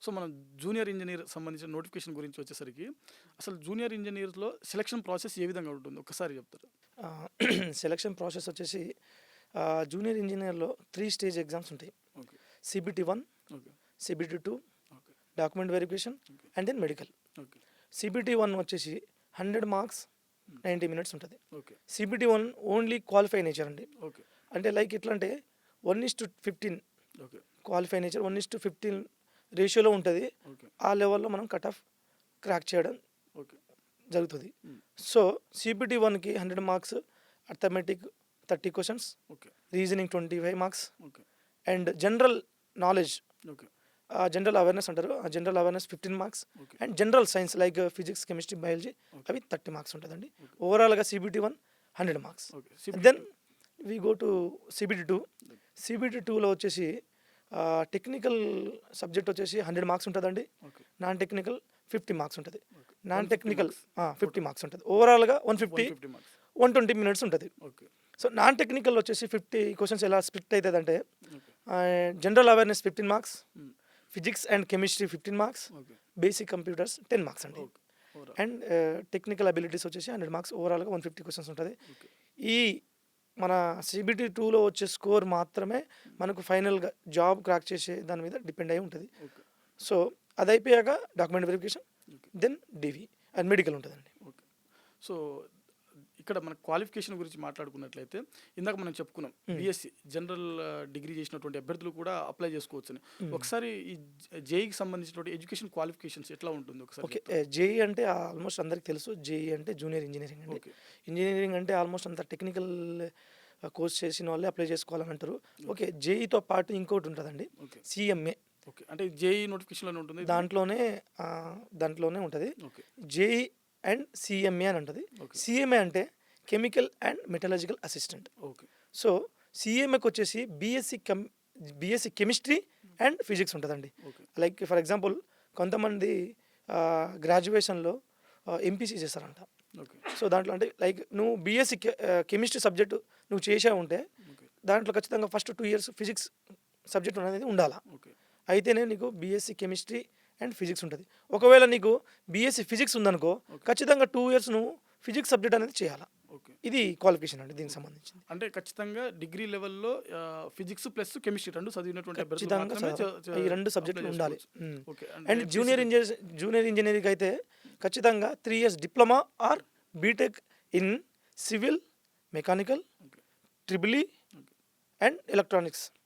So, మనం junior engineer సంబంధించిన notification గురించి వచ్చేసరికి, అసలు జూనియర్ ఇంజినీర్స్‌లో సెలక్షన్ ప్రాసెస్ ఏ విధంగా ఉంటుంది? ఒక్కసారి చెప్తారా? ఆహ్, సెలక్షన్ ప్రాసెస్ వచ్చేసి జూనియర్ ఇంజినియర్‌లో 3 స్టేజ్ ఎగ్జామ్స్ ఉంటాయి. Okay. CBT 1, okay. CBT 2, okay. Document verification okay. And then medical. Okay. CBT 1 వచ్చేసి 100 మార్క్స్ 90 మినిట్స్ ఉంటుంది. Okay. CBT 1 only qualify nature అండి. ఓకే. అంటే లైక్ ఎట్లా అంటే 1:15 ఓకే. క్వాలిఫై నేచర్ 1:15 రేషియోలో ఉంటుంది. ఓకే. ఆ లెవెల్‌లో మనం కట్ ఆఫ్ క్రాక్ చేయడం ఓకే. జరుగుతుంది. హ్మ్. సో సీబీటీ 1కి 100 marks, arithmetic 30 questions, okay. Reasoning 25 marks okay. And general knowledge, okay. General awareness అంటారు. ఆ general awareness 15 marks okay. And general science like physics, chemistry, biology okay. అవి 30 మార్క్స్ ఉంటుందండి. Okay. ఓవరాల్గా CBT 1 100 marks. Okay. CBT then we go to CBT 2. CBT 2లో వచ్చేసి technical subject వచ్చేసి 100 marks ఉంటుందండి. ఓకే. నాన్ టెక్నికల్ 50 మార్క్స్ ఉంటుంది. Okay. Non 150 technical marks. 50 marks ఉంటుంది. ఓవరాల్గా 150 150 మార్క్స్. 120 మినిట్స్ ఉంటుంది. ఓకే. సో నాన్ టెక్నికల్ వచ్చేసి 50 క్వశ్చన్స్ ఎలా స్ప్లిట్ అవుతుందంటే okay. General awareness 15 marks, hmm. Physics and chemistry 15 marks, okay. Basic computers 10 marks అండి. Okay. Overall. And technical abilities వచ్చేసి 100 marks. ఓవరాల్గా 150 questions ఉంటుంది. ఓకే. ఈ మన సీబీటీ 2లో వచ్చే స్కోర్ మాత్రమే మనకు ఫైనల్గా జాబ్ క్రాక్ చేసే దాని మీద డిపెండ్ అయి ఉంటుంది. ఓకే. సో అది అయిపోయాక document verification, okay. Then DV and medical ఉంటుందండి. ఓకే. సో, ఇక్కడ మన క్వాలిఫికేషన్ గురించి మాట్లాడుకున్నట్లయితే, ఇందాక మనం చెప్పుకున్నాం. బీఎస్సీ జనరల్ డిగ్రీ చేసినటువంటి అభ్యర్థులు కూడా అప్లై చేసుకోవచ్చని. ఒకసారి ఈ జేఈకి సంబంధించినటువంటి ఎడ్యుకేషన్ క్వాలిఫికేషన్స్ ఎట్లా ఉంటుంది ఒకసారి ఓకే. చెప్తారా? జేఈ అంటే ఆల్మోస్ట్ అందరికి తెలుసు. జేఈ అంటే జూనియర్ ఇంజనీరింగ్ అండి. ఓకే. ఇంజనీరింగ్ అంటే ఆల్మోస్ట్ అంత టెక్నికల్ కోర్స్ చేసిన వాళ్ళే అప్లై చేసుకోవాలని అంటారు. ఓకే. జేఈతో పాటు ఇంకోటి ఉంటుందండి, ఓకే. సిఎంఏ. ఓకే. అంటే జేఈ నోటిఫికేషన్‌లోనే ఉంటుంది ఇది? దాంట్లోనే ఉంటుంది. ఓకే. జేఈ అండ్ సిఎంఏ అని ఉంటుంది. ఓకే. సిఎంఏ అంటే chemical and metallurgical assistant. Okay. So సిఎంఏకి వచ్చేసి బీఎస్సీ కెమిస్ట్రీ అండ్ ఫిజిక్స్ ఉంటుందండి. ఓకే. లైక్ ఫర్ ఎగ్జాంపుల్ కొంతమంది గ్రాడ్యుయేషన్లో ఎంపీసీ చేస్తారంట. ఓకే. సో దాంట్లో అంటే లైక్ నువ్వు బీఎస్సీ కెమిస్ట్రీ సబ్జెక్టు నువ్వు చేసావు ఉంటే ఓకే. దాంట్లో ఖచ్చితంగా ఫస్ట్ 2 ఇయర్స్ ఫిజిక్స్ సబ్జెక్ట్ అనేది ఉండాలా. ఓకే. అయితేనే నీకు బీఎస్సీ కెమిస్ట్రీ అండ్ ఫిజిక్స్ ఉంటుంది. ఒకవేళ నీకు బీఎస్సీ ఫిజిక్స్ ఉందనుకో ఖచ్చితంగా 2 ఇయర్స్ నువ్వు ఫిజిక్స్ సబ్జెక్ట్ అనేది చేయాలా. ఓకే. ఇది క్వాలిఫికేషన్ అండి దీనికి సంబంధించింది. అంటే ఖచ్చితంగా డిగ్రీ లెవెల్‌లో ఫిజిక్స్ ప్లస్ కెమిస్ట్రీ 2 చదివినటువంటి అభ్యర్థులు ఖచ్చితంగా మాత్రమే ఈ 2 అప్లై సబ్జెక్టులు ఉండాలి. చేసుకోవచ్చు. ఓకే. అండ్ జూనియర్ ఇంజనీరింగ్ అయితే ఖచ్చితంగా 3 years diploma or BTech in civil, mechanical, okay. Triple E okay. And electronics